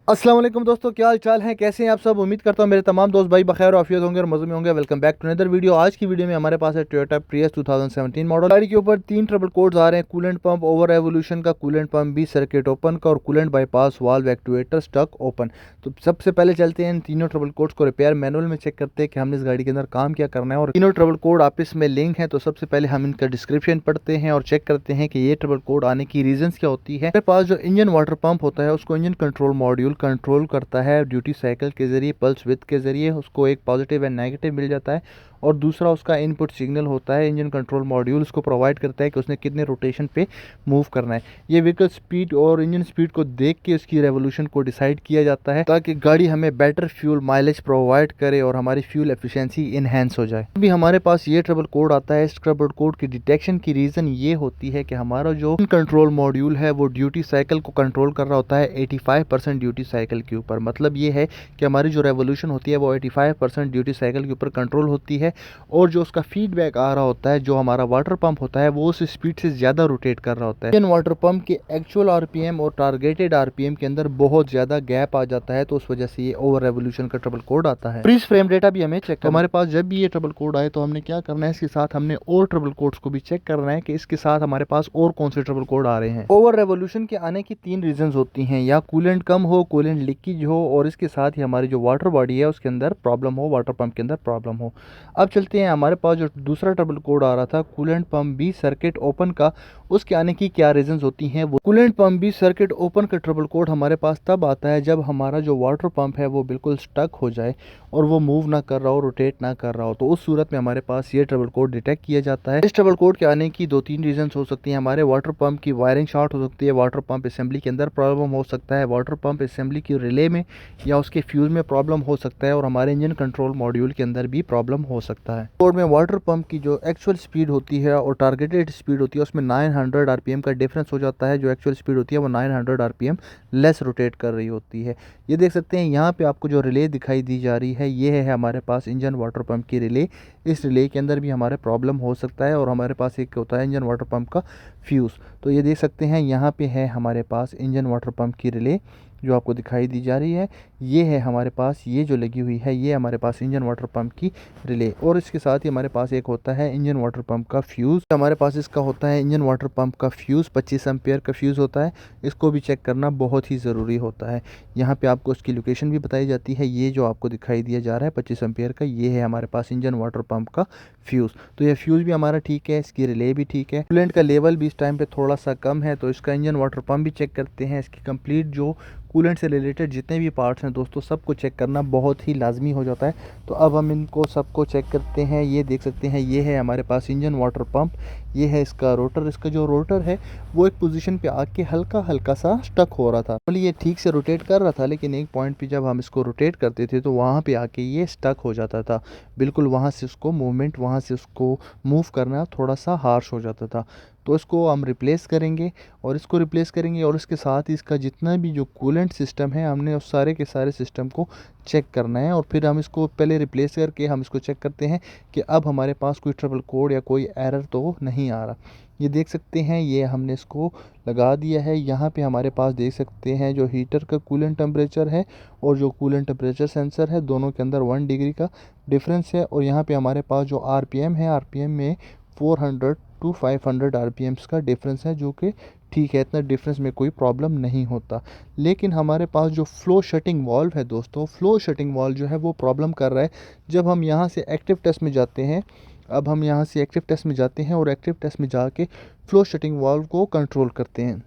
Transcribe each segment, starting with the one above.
अस्सलाम वालेकुम दोस्तों, क्या हाल चाल है, कैसे हैं आप सब। उम्मीद करता हूँ मेरे तमाम दोस्त भाई बखैर आफियत होंगे और मज़े में होंगे। Welcome back to another video. आज की वीडियो में हमारे पास है टोयोटा प्रियस 2017 मॉडल। गाड़ी के ऊपर 3 ट्रबल कोड्स आ रहे हैं: कूलेंट पंप ओवर रेवोल्यूशन का, coolant pump B circuit open का और coolant bypass valve actuator stuck open. तो सबसे पहले चलते हैं इन तीनों ट्रबल कोड्स को रिपेयर मैनुअल में चेक करते हैं कि हमने इस गाड़ी के अंदर काम क्या करना है। और तीनों ट्रबल कोड आपस में लिंक है, तो सबसे पहले हम इनका डिस्क्रिप्शन पढ़ते हैं और चेक करते हैं कि ये ट्रबल कोड आने की रीजंस क्या होती है। हमारे पास जो इंजन वाटर पंप होता है उसको इंजन कंट्रोल मॉड्यूल कंट्रोल करता है ड्यूटी साइकिल के जरिए, पल्स विड्थ के जरिए उसको एक पॉजिटिव एंड नेगेटिव मिल जाता है। और दूसरा उसका इनपुट सिग्नल होता है, इंजन कंट्रोल मॉड्यूल उसको प्रोवाइड करता है कि उसने कितने रोटेशन पे मूव करना है। ये व्हीकल स्पीड और इंजन स्पीड को देख के उसकी रेवोल्यूशन को डिसाइड किया जाता है ताकि गाड़ी हमें बेटर फ्यूल माइलेज प्रोवाइड करे और हमारी फ्यूल एफिशिएंसी इनहेंस हो जाए। अभी हमारे पास ये ट्रबल कोड आता है। इस ट्रबल कोड की डिटेक्शन की रीज़न ये होती है कि हमारा जो कंट्रोल मॉड्यूल है वो ड्यूटी साइकिल को कंट्रोल कर रहा होता है 85% ड्यूटी साइकिल के ऊपर। मतलब ये है कि हमारी जो रेवोल्यूशन होती है वो 85% ड्यूटी साइकिल के ऊपर कंट्रोल होती है और जो उसका फीडबैक आ रहा होता है, जो हमारा वाटर पंप होता है वो उस स्पीड से ज़्यादा रोटेट कर रहा होता है। इंजन वाटर पंप के एक्चुअल आरपीएम और टारगेटेड आरपीएम के अंदर बहुत ज़्यादा गैप आ जाता है, तो उस वजह से ये ओवर रेवोल्यूशन का ट्रबल कोड आता है। फ्रीज फ्रेम डेटा भी हमें चेक करना है। हमारे पास जब भी ये ट्रबल कोड आए तो हमने क्या करना है, इसके साथ हमने और ट्रबल कोड्स को भी चेक करना है कि इसके साथ हमारे पास और कौन से ट्रबल कोड आ रहे हैं। ओवर रेवोल्यूशन के आने की 3 रीजंस होती हैं: या कूलेंट कम हो, कूलेंट लीकेज हो और इसके साथ ही हमारी जो वाटर बॉडी है उसके अंदर प्रॉब्लम हो, वाटर पंप के अंदर प्रॉब्लम हो। अब चलते हैं, हमारे पास जो दूसरा ट्रबल कोड आ रहा था coolant pump B circuit open का, उसके आने की क्या रीजंस होती हैं। वो coolant pump B circuit open का ट्रबल कोड हमारे पास तब आता है जब हमारा जो वाटर पंप है वो बिल्कुल स्टक हो जाए और वो मूव ना कर रहा हो, रोटेट ना कर रहा हो, तो उस सूरत में हमारे पास ये ट्रबल कोड डिटेक्ट किया जाता है। इस ट्रबल कोड के आने की 2-3 रीजंस हो सकती हैं। हमारे वाटर पंप की वायरिंग शॉर्ट हो सकती है, वाटर पंप असेंबली के अंदर प्रॉब्लम हो सकता है, वाटर पंप असेंबली की रिले में या उसके फ्यूज में प्रॉब्लम हो सकता है और हमारे इंजन कंट्रोल मॉड्यूल के अंदर भी प्रॉब्लम हो सकता है। कोड में वाटर पंप की जो एक्चुअल स्पीड होती है और टारगेटेड स्पीड होती है उसमें 900 आरपीएम का डिफरेंस हो जाता है। जो एक्चुअल स्पीड होती है वो 900 आरपीएम लेस रोटेट कर रही होती है। ये देख सकते हैं यहाँ पे आपको जो रिले दिखाई दी जा रही है ये है हमारे पास इंजन वाटर पंप की रिले। इस रिले के अंदर भी हमारे प्रॉब्लम हो सकता है और हमारे पास एक होता है इंजन वाटर पंप का फ्यूज़। तो ये देख सकते हैं यहाँ पे है हमारे पास इंजन वाटर पंप की रिले जो आपको दिखाई दी जा रही है। ये है हमारे पास, ये जो लगी हुई है ये हमारे पास इंजन वाटर पंप की रिले और इसके साथ ही हमारे पास एक होता है इंजन वाटर पंप का फ्यूज़। हमारे पास इसका होता है इंजन वाटर पंप का फ्यूज़ 25 एम्पेयर का फ्यूज़ होता है। इसको भी चेक करना बहुत ही ज़रूरी होता है। यहाँ पे आपको इसकी लोकेशन भी बताई जाती है। ये जो आपको दिखाई दिया जा रहा है 25 एम्पेयर का, ये है हमारे पास इंजन वाटर पंप का फ्यूज़। तो ये फ्यूज़ भी हमारा ठीक है, इसकी रिले भी ठीक है। कूलेंट का लेवल भी इस टाइम पे थोड़ा सा कम है, तो इसका इंजन वाटर पंप भी चेक करते हैं। इसकी कंप्लीट जो कूलेंट से रिलेटेड जितने भी पार्ट्स हैं दोस्तों सबको चेक करना बहुत ही लाजमी हो जाता है। तो अब हम इनको सबको चेक करते हैं। ये देख सकते हैं ये है हमारे पास इंजन वाटर पंप, ये है इसका रोटर। इसका जो रोटर है वो एक पोजीशन पे आके हल्का हल्का सा स्टक हो रहा था। बोलिए ये ठीक से रोटेट कर रहा था, लेकिन एक पॉइंट पे जब हम इसको रोटेट करते थे तो वहाँ पे आके ये स्टक हो जाता था। बिल्कुल वहाँ से उसको मूवमेंट, वहाँ से उसको मूव करना थोड़ा सा हार्श हो जाता था। तो इसको हम रिप्लेस करेंगे और इसको रिप्लेस करेंगे और इसके साथ ही इसका जितना भी जो कूलेंट सिस्टम है हमने उस सारे के सारे सिस्टम को चेक करना है। और फिर हम इसको पहले रिप्लेस करके हम इसको चेक करते हैं कि अब हमारे पास कोई ट्रबल कोड या कोई एरर तो नहीं आ रहा। ये देख सकते हैं ये हमने इसको लगा दिया है। यहाँ पे हमारे पास देख सकते हैं जो हीटर का कूलेंट टेम्परेचर है और जो कूलेंट टेम्परेचर सेंसर है दोनों के अंदर 1 डिग्री का डिफरेंस है। और यहाँ पे हमारे पास जो आरपीएम है, आरपीएम में 400 टू 500 आरपीएम्स का डिफरेंस है, जो कि ठीक है, इतना डिफरेंस में कोई प्रॉब्लम नहीं होता। लेकिन हमारे पास जो फ्लो शटिंग वाल्व है दोस्तों, फ्लो शटिंग वाल्व जो है वो प्रॉब्लम कर रहा है। जब हम यहाँ से एक्टिव टेस्ट में जाते हैं, अब हम यहाँ से एक्टिव टेस्ट में जाते हैं और एक्टिव टेस्ट में जाके फ्लो शटिंग वाल्व को कंट्रोल करते हैं,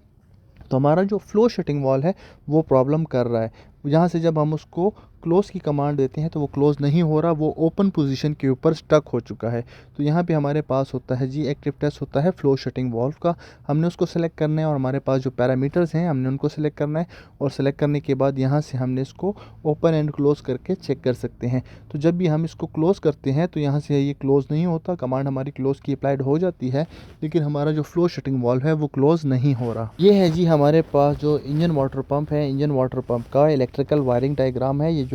तो हमारा जो फ्लो शटिंग वाल्व है वो प्रॉब्लम कर रहा है। यहाँ से जब हम उसको क्लोज़ की कमांड देते हैं तो वो क्लोज़ नहीं हो रहा, वो ओपन पोजीशन के ऊपर स्टक हो चुका है। तो यहाँ पे हमारे पास होता है जी एक्टिव टेस्ट होता है फ्लो शटिंग वाल्व का। हमने उसको सेलेक्ट करना है और हमारे पास जो पैरामीटर्स हैं हमने उनको सेलेक्ट करना है और सेलेक्ट करने के बाद यहाँ से हमने इसको ओपन एंड क्लोज़ करके चेक कर सकते हैं। तो जब भी हम इसको क्लोज़ करते हैं तो यहाँ से ये क्लोज़ नहीं होता, कमांड हमारी क्लोज़ की अप्लाइड हो जाती है, लेकिन हमारा जो फ्लो शटिंग वाल्व है वो क्लोज़ नहीं हो रहा। ये है जी हमारे पास जो इंजन वाटर पंप है, इंजन वाटर पंप का इलेक्ट्रिकल वायरिंग डायग्राम है। ये जो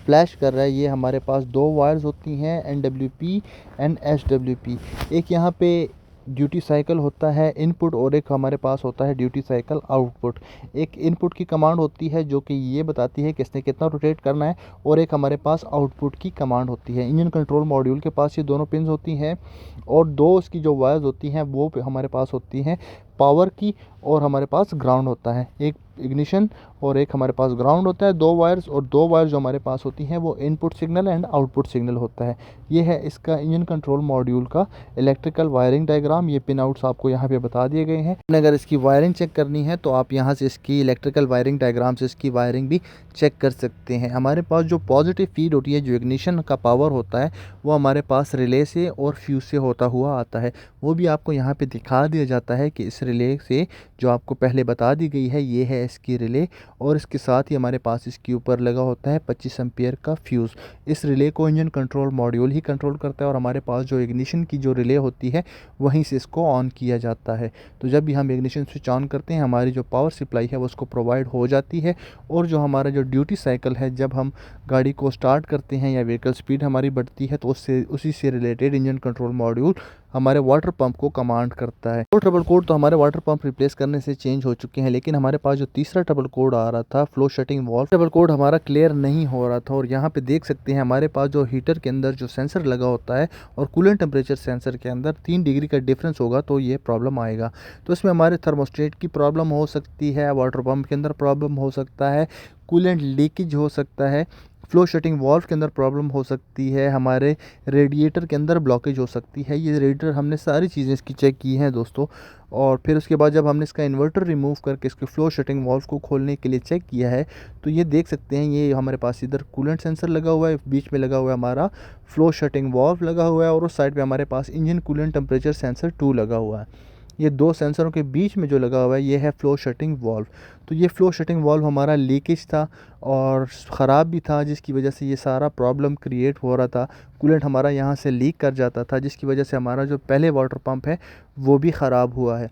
फ्लैश कर रहा है ये हमारे पास 2 वायर्स होती हैं, NWP एंड SWP। एक यहाँ पे ड्यूटी साइकिल होता है इनपुट और एक हमारे पास होता है ड्यूटी साइकिल आउटपुट। एक इनपुट की कमांड होती है जो कि ये बताती है कि इसने कितना रोटेट करना है, और एक हमारे पास आउटपुट की कमांड होती है। इंजन कंट्रोल मॉड्यूल के पास ये दोनों पिन्स होती हैं, और दो इसकी जो वायर्स होती हैं वो हमारे पास होती हैं पावर की, और हमारे पास ग्राउंड होता है। एक इग्निशन और एक हमारे पास ग्राउंड होता है, दो वायर्स, और दो वायर्स जो हमारे पास होती हैं वो input signal and output signal होता है। ये है इसका इंजन कंट्रोल मॉड्यूल का इलेक्ट्रिकल वायरिंग डायग्राम। ये पिन आउट्स आपको यहाँ पे बता दिए गए हैं। अगर इसकी वायरिंग चेक करनी है तो आप यहाँ से इसकी इलेक्ट्रिकल वायरिंग डायग्राम से इसकी वायरिंग भी चेक कर सकते हैं। हमारे पास जो पॉजिटिव फीड होती है, जो इग्निशन का पावर होता है, वो हमारे पास रिले से और फ्यूज से होता हुआ आता है। वो भी आपको यहाँ पे दिखा दिया जाता है कि इस रिले से, जो आपको पहले बता दी गई है, ये है इसकी रिले, और इसके साथ ही हमारे पास इसके ऊपर लगा होता है 25 एम्पियर का फ्यूज़। इस रिले को इंजन कंट्रोल मॉड्यूल ही कंट्रोल करता है, और हमारे पास जो इग्निशन की जो रिले होती है वहीं से इसको ऑन किया जाता है। तो जब भी हम इग्निशन स्विच ऑन करते हैं, हमारी जो पावर सप्लाई है वो उसको प्रोवाइड हो जाती है, और जो हमारा जो ड्यूटी साइकिल है, जब हम गाड़ी को स्टार्ट करते हैं या व्हीकल स्पीड हमारी बढ़ती है, तो उससे उसी से रिलेटेड इंजन कंट्रोल मॉड्यूल हमारे वाटर पंप को कमांड करता है। दो ट्रबल कोड तो हमारे वाटर पंप रिप्लेस करने से चेंज हो चुके हैं, लेकिन हमारे पास जो तीसरा ट्रबल कोड आ रहा था, flow shutting valve trouble code, हमारा क्लियर नहीं हो रहा था। और यहाँ पे देख सकते हैं हमारे पास जो हीटर के अंदर जो सेंसर लगा होता है और कूलेंट टेम्परेचर सेंसर के अंदर 3 डिग्री का डिफरेंस होगा तो ये प्रॉब्लम आएगा। तो इसमें हमारे थर्मोस्टेट की प्रॉब्लम हो सकती है, वाटर पंप के अंदर प्रॉब्लम हो सकता है, कूलेंट लीकेज हो सकता है, फ्लो शटिंग वाल्व के अंदर प्रॉब्लम हो सकती है, हमारे रेडिएटर के अंदर ब्लॉकेज हो सकती है। ये रेडिएटर हमने सारी चीज़ें इसकी चेक की हैं दोस्तों। और फिर उसके बाद जब हमने इसका इन्वर्टर रिमूव करके इसके फ्लो शटिंग वाल्व को खोलने के लिए चेक किया है, तो ये देख सकते हैं, ये हमारे पास इधर कूलेंट सेंसर लगा हुआ है, बीच में लगा हुआ है हमारा फ्लो शटिंग वाल्व लगा हुआ है, और उस साइड पे हमारे पास इंजन कूलेंट टेम्परेचर सेंसर 2 लगा हुआ है। ये दो सेंसरों के बीच में जो लगा हुआ है ये है फ्लो शटिंग वाल्व। तो ये फ्लो शटिंग वाल्व हमारा लीकेज था और ख़राब भी था, जिसकी वजह से ये सारा प्रॉब्लम क्रिएट हो रहा था। कूलेंट हमारा यहाँ से लीक कर जाता था, जिसकी वजह से हमारा जो पहले वाटर पंप है वो भी ख़राब हुआ है।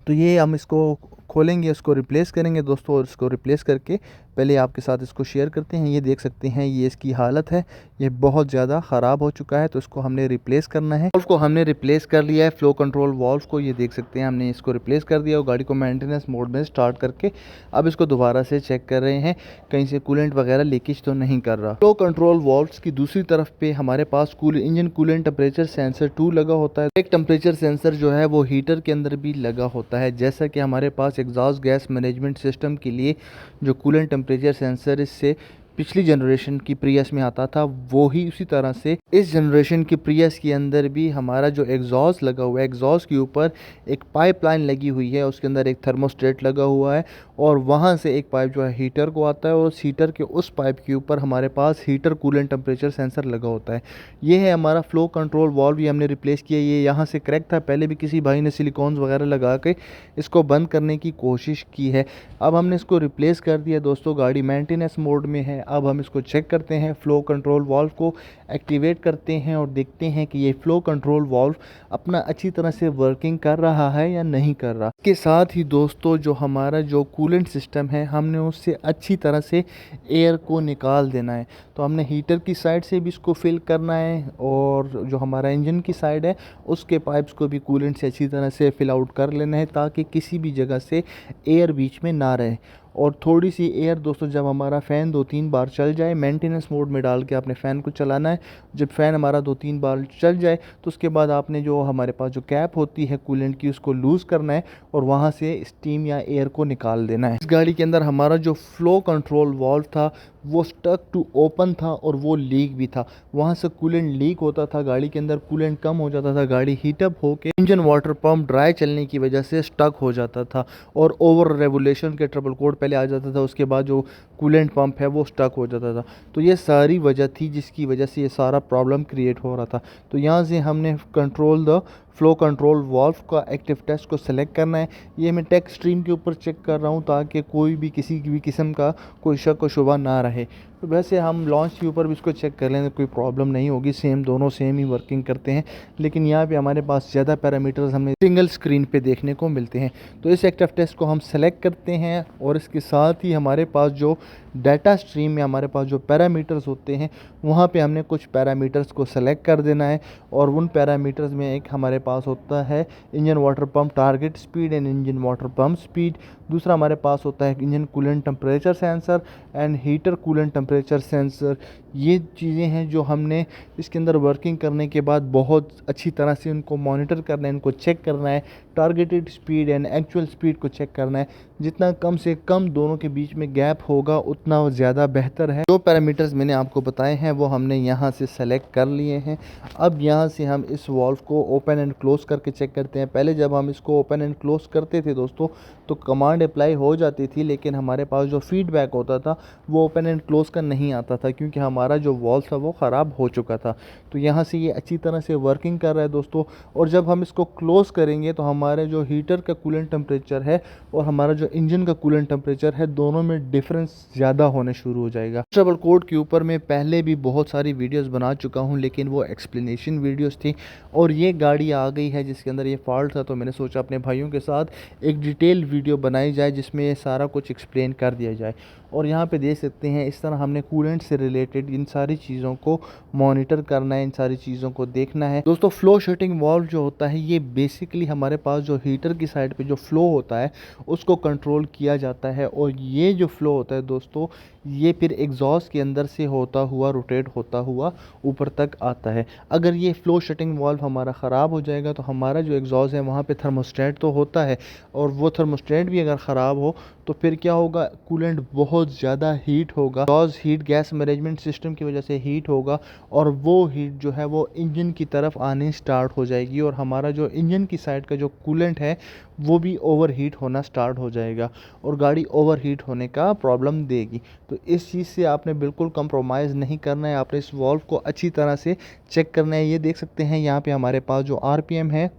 तो ये हम इसको खोलेंगे, उसको रिप्लेस करेंगे दोस्तों, और इसको रिप्लेस करके पहले आपके साथ इसको शेयर करते हैं। ये देख सकते हैं, ये इसकी हालत है, ये बहुत ज़्यादा ख़राब हो चुका है, तो इसको हमने रिप्लेस करना है। वाल्व को हमने रिप्लेस कर लिया है, फ्लो कंट्रोल वाल्व को, ये देख सकते हैं हमने इसको रिप्लेस कर दिया और गाड़ी को मेंटेनेंस मोड में स्टार्ट करके अब इसको दोबारा से चेक कर रहे हैं कहीं से कूलेंट वगैरह लीकेज तो नहीं कर रहा। फ्लो कंट्रोल वाल्व्स की दूसरी तरफ पे हमारे पास इंजन कूलेंट टेम्परेचर सेंसर 2 लगा होता है। एक टेम्परेचर सेंसर जो है वो हीटर के अंदर भी लगा होता है। जैसा कि हमारे पास एग्जॉस्ट गैस मैनेजमेंट सिस्टम के लिए जो कूलेंट टेम्परेचर सेंसर इससे पिछली जनरेशन की प्रियस में आता था, वो ही उसी तरह से इस जनरेशन की प्रियस के अंदर भी हमारा जो एग्जॉस्ट लगा हुआ है, एग्जॉस्ट के ऊपर एक पाइपलाइन लगी हुई है, उसके अंदर एक थर्मोस्टेट लगा हुआ है, और वहाँ से एक पाइप जो है हीटर को आता है, और उस हीटर के उस पाइप के ऊपर हमारे पास हीटर कूलेंट टेम्परेचर सेंसर लगा होता है। ये है हमारा फ्लो कंट्रोल वाल्व, ये हमने रिप्लेस किया। ये यहाँ से क्रैक था, पहले भी किसी भाई ने सिलिकॉन्स वगैरह लगा के इसको बंद करने की कोशिश की है। अब हमने इसको रिप्लेस कर दिया दोस्तों, गाड़ी मेंटेनेंस मोड में है। अब हम इसको चेक करते हैं, फ्लो कंट्रोल वाल्व को एक्टिवेट करते हैं और देखते हैं कि ये फ्लो कंट्रोल वाल्व अपना अच्छी तरह से वर्किंग कर रहा है या नहीं कर रहा। इसके साथ ही दोस्तों जो हमारा जो कूलेंट सिस्टम है, हमने उससे अच्छी तरह से एयर को निकाल देना है। तो हमने हीटर की साइड से भी इसको फिल करना है, और जो हमारा इंजन की साइड है उसके पाइप्स को भी कूलेंट से अच्छी तरह से फिल आउट कर लेना है, ताकि किसी भी जगह से एयर बीच में ना रहे। और थोड़ी सी एयर दोस्तों, जब हमारा फ़ैन 2-3 बार चल जाए, मेंटेनेंस मोड में डाल के आपने फ़ैन को चलाना है। जब फ़ैन हमारा 2-3 बार चल जाए तो उसके बाद आपने जो हमारे पास जो कैप होती है कूलेंट की, उसको लूज़ करना है और वहाँ से स्टीम या एयर को निकाल देना है। इस गाड़ी के अंदर हमारा जो फ्लो कंट्रोल वाल्व था वो स्टक टू ओपन था और वो लीक भी था। वहाँ से कूलेंट लीक होता था, गाड़ी के अंदर कूलेंट कम हो जाता था, गाड़ी हीटअप होकर इंजन वाटर पंप ड्राई चलने की वजह से स्टक हो जाता था, और ओवर रेवोल्यूशन के ट्रबल कोड पहले आ जाता था। उसके बाद जो कूलेंट पंप है वो स्टक हो जाता था। तो ये सारी वजह थी जिसकी वजह से ये सारा प्रॉब्लम क्रिएट हो रहा था। तो यहाँ से हमने control the flow control valve का एक्टिव टेस्ट को सेलेक्ट करना है। ये मैं टेक्स्ट स्ट्रीम के ऊपर चेक कर रहा हूँ, ताकि कोई भी किसी भी किस्म का कोई शक व शुबा ना रहे। तो वैसे हम लॉन्च के ऊपर भी इसको चेक कर लें तो कोई प्रॉब्लम नहीं होगी, सेम दोनों सेम ही वर्किंग करते हैं। लेकिन यहाँ पे हमारे पास ज़्यादा पैरामीटर्स हमें सिंगल स्क्रीन पे देखने को मिलते हैं। तो इस एक्टिव टेस्ट को हम सेलेक्ट करते हैं और इसके साथ ही हमारे पास जो डाटा स्ट्रीम में हमारे पास जो पैरामीटर्स होते हैं वहाँ पे हमने कुछ पैरामीटर्स को सेलेक्ट कर देना है। और उन पैरामीटर्स में एक हमारे पास होता है engine water pump target speed and engine water pump speed. दूसरा हमारे पास होता है engine coolant temperature sensor and heater coolant temperature sensor. ये चीज़ें हैं जो हमने इसके अंदर वर्किंग करने के बाद बहुत अच्छी तरह से उनको मॉनिटर करना है, इनको चेक करना है। Targeted speed and actual speed को चेक करना है। जितना कम से कम दोनों के बीच में गैप होगा उतना ज़्यादा बेहतर है। जो पैरामीटर्स मैंने आपको बताए हैं वो हमने यहाँ से सेलेक्ट कर लिए हैं। अब यहाँ से हम इस वॉल्व को ओपन एंड क्लोज़ करके चेक करते हैं। पहले जब हम इसको ओपन एंड क्लोज़ करते थे दोस्तों तो कमांड अप्लाई हो जाती थी, लेकिन हमारे पास जो फीडबैक होता था वो ओपन एंड क्लोज़ का नहीं आता था क्योंकि हमारा जो वॉल्व था वो ख़राब हो चुका था। तो यहाँ से ये अच्छी तरह से वर्किंग कर रहा है दोस्तों। और जब हम इसको क्लोज़ करेंगे तो हमारे जो हीटर का कूलेंट टेम्परेचर है और हमारा जो इंजन का कूलेंट टेम्परेचर है दोनों में डिफरेंस ज़्यादा होने शुरू हो जाएगा। ट्रबल कोड के ऊपर मैं पहले भी बहुत सारी वीडियोस बना चुका हूं, लेकिन वो एक्सप्लेनेशन वीडियोस थी और ये गाड़ी आ गई है जिसके अंदर ये फॉल्ट था। तो मैंने सोचा अपने भाइयों के साथ एक डिटेल वीडियो बनाई जाए जिसमें ये सारा कुछ एक्सप्लेन कर दिया जाए। और यहाँ पे देख सकते हैं इस तरह हमने कूलेंट से रिलेटेड इन सारी चीज़ों को मॉनिटर करना है, इन सारी चीज़ों को देखना है दोस्तों। फ्लो शटिंग वाल्व जो होता है ये बेसिकली हमारे पास जो हीटर की साइड पे जो फ्लो होता है उसको कंट्रोल किया जाता है। और ये जो फ्लो होता है दोस्तों ये फिर एग्जॉस्ट के अंदर से होता हुआ रोटेट होता हुआ ऊपर तक आता है। अगर ये फ्लो शटिंग वाल्व हमारा ख़राब हो जाएगा तो हमारा जो एग्जॉस्ट है वहाँ पे थर्मोस्टेट तो होता है और वो थर्मोस्टेट भी अगर ख़राब हो तो फिर क्या होगा, कूलेंट बहुत ज़्यादा हीट होगा। Exhaust heat gas management system की वजह से हीट होगा और वो हीट जो है वो इंजन की तरफ आनी स्टार्ट हो जाएगी और हमारा जो इंजन की साइड का जो कूलेंट है वो भी ओवर हीट होना स्टार्ट हो जाएगा और गाड़ी ओवर हीट होने का प्रॉब्लम देगी। तो इस चीज़ से आपने बिल्कुल कंप्रोमाइज़ नहीं करना है, आपने इस वाल्व को अच्छी तरह से चेक करना है। ये देख सकते हैं यहाँ पे हमारे पास जो आरपीएम है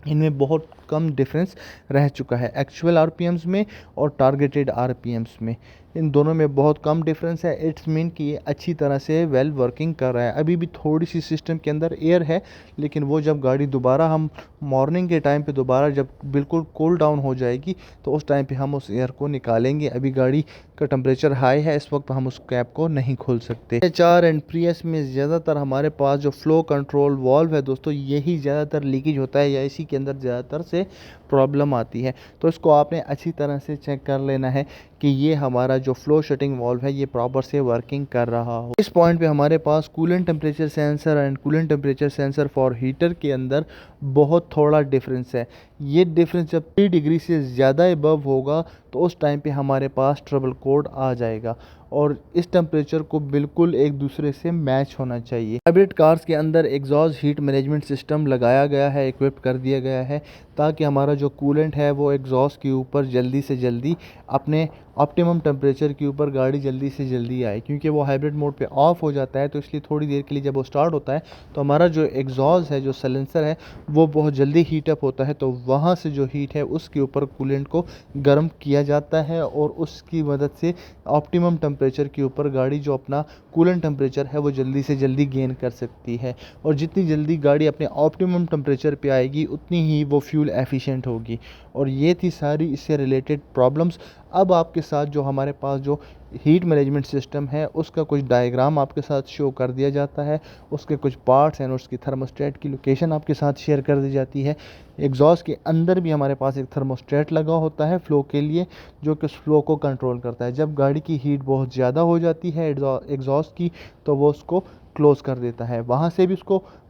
इनमें बहुत कम डिफरेंस रह चुका है, एक्चुअल आरपीएम्स में और टारगेटेड आरपीएम्स में इन दोनों में बहुत कम डिफरेंस है। इट्स मीन कि ये अच्छी तरह से वेल वर्किंग कर रहा है। अभी भी थोड़ी सी सिस्टम के अंदर एयर है, लेकिन वो जब गाड़ी दोबारा हम मॉर्निंग के टाइम पे दोबारा जब बिल्कुल कूल डाउन हो जाएगी तो उस टाइम पे हम उस एयर को निकालेंगे। अभी गाड़ी का टेम्परेचर हाई है, इस वक्त हम उस कैप को नहीं खोल सकते। HR एंड प्रियस में ज़्यादातर हमारे पास जो फ्लो कंट्रोल वाल्व है दोस्तों यही ज़्यादातर लीकेज होता है या इसी के अंदर ज़्यादातर से प्रॉब्लम आती है। तो इसको आपने अच्छी तरह से चेक कर लेना है कि ये हमारा जो फ्लो शटिंग वाल्व है ये प्रॉपर से वर्किंग कर रहा हो। इस पॉइंट पे हमारे पास coolant temperature sensor and coolant temperature sensor for heater के अंदर बहुत थोड़ा डिफरेंस है। ये डिफरेंस जब 3 डिग्री से ज़्यादा अबव होगा तो उस टाइम पे हमारे पास ट्रबल कोड आ जाएगा और इस टेम्परेचर को बिल्कुल एक दूसरे से मैच होना चाहिए। हाइब्रिड कार्स के अंदर एग्जॉस्ट हीट मैनेजमेंट सिस्टम लगाया गया है, इक्विप कर दिया गया है ताकि हमारा जो कूलेंट है वो एग्जॉस्ट के ऊपर जल्दी से जल्दी अपने ऑप्टिमम टेम्परेचर के ऊपर गाड़ी जल्दी से जल्दी आए। क्योंकि वो हाइब्रिड मोड पे ऑफ हो जाता है तो इसलिए थोड़ी देर के लिए जब वो स्टार्ट होता है तो हमारा जो एग्जॉस्ट है जो साइलेंसर है वो बहुत जल्दी हीट अप होता है। तो वहाँ से जो हीट है उसके ऊपर कूलेंट को गर्म किया जाता है और उसकी मदद से ऑप्टिमम टेम्परेचर के ऊपर गाड़ी जो अपना कूलेंट टेम्परेचर है वो जल्दी से जल्दी गेन कर सकती है। और जितनी जल्दी गाड़ी अपने ऑप्टिमम टेम्परेचर पे आएगी उतनी ही वो फ्यूल एफिशिएंट होगी। और ये थी सारी इससे रिलेटेड प्रॉब्लम्स। अब आपके साथ जो हमारे पास जो हीट मैनेजमेंट सिस्टम है उसका कुछ डायग्राम आपके साथ शो कर दिया जाता है, उसके कुछ पार्ट्स हैं और उसकी थर्मोस्टेट की लोकेशन आपके साथ शेयर कर दी जाती है। एग्जॉस्ट के अंदर भी हमारे पास एक थर्मोस्टेट लगा होता है फ्लो के लिए जो कि उस फ्लो को कंट्रोल करता है। जब गाड़ी की हीट बहुत ज़्यादा हो जाती है एग्जॉस्ट की तो वो उसको क्लोज कर देता है,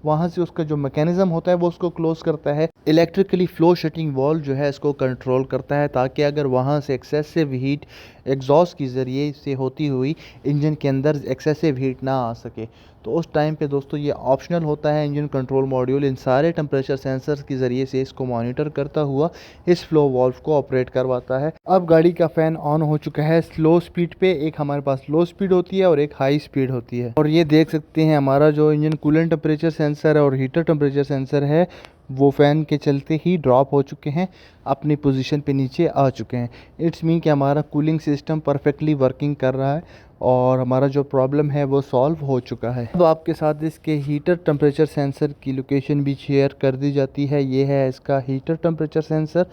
वहाँ से उसका जो मैकेनिज्म होता है वो उसको क्लोज करता है। इलेक्ट्रिकली फ्लो शटिंग वाल्व जो है इसको कंट्रोल करता है ताकि अगर वहाँ से एक्सेसिव हीट एग्जॉस्ट के ज़रिए से होती हुई इंजन के अंदर एक्सेसिव हीट ना आ सके। तो उस टाइम पे दोस्तों ये ऑप्शनल होता है। इंजन कंट्रोल मॉड्यूल इन सारे टेम्परेचर सेंसर्स के ज़रिए से इसको मॉनिटर करता हुआ इस फ्लो वाल्व को ऑपरेट करवाता है। अब गाड़ी का फ़ैन ऑन हो चुका है स्लो स्पीड पे। एक हमारे पास लो स्पीड होती है और एक हाई स्पीड होती है। और ये देख सकते हैं हमारा जो इंजन कूलेंट टेम्परेचर सेंसर और हीटर टेम्परेचर सेंसर है वो फ़ैन के चलते ही ड्रॉप हो चुके हैं, अपनी पोजीशन पे नीचे आ चुके हैं। इट्स मीन कि हमारा कूलिंग सिस्टम परफेक्टली वर्किंग कर रहा है और हमारा जो प्रॉब्लम है वो सॉल्व हो चुका है। अब आपके साथ इसके हीटर टेम्परेचर सेंसर की लोकेशन भी शेयर कर दी जाती है। ये है इसका हीटर टेम्परेचर सेंसर,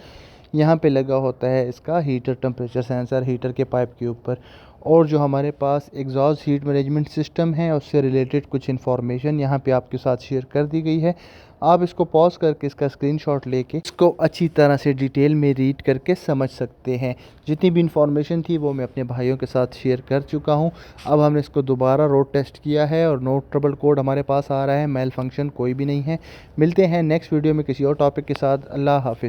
यहाँ पे लगा होता है इसका हीटर टेम्परेचर सेंसर हीटर के पाइप के ऊपर। और जो हमारे पास एग्जॉस्ट हीट मैनेजमेंट सिस्टम है उससे रिलेटेड कुछ इन्फॉर्मेशन यहाँ पे आपके साथ शेयर कर दी गई है। आप इसको पॉज करके इसका स्क्रीनशॉट लेके इसको अच्छी तरह से डिटेल में रीड करके समझ सकते हैं। जितनी भी इन्फॉर्मेशन थी वो मैं अपने भाइयों के साथ शेयर कर चुका हूँ। अब हमने इसको दोबारा रोड टेस्ट किया है और नो ट्रबल कोड हमारे पास आ रहा है, मेल फंक्शन कोई भी नहीं है। मिलते हैं नेक्स्ट वीडियो में किसी और टॉपिक के साथ। अल्लाह हाफिज़।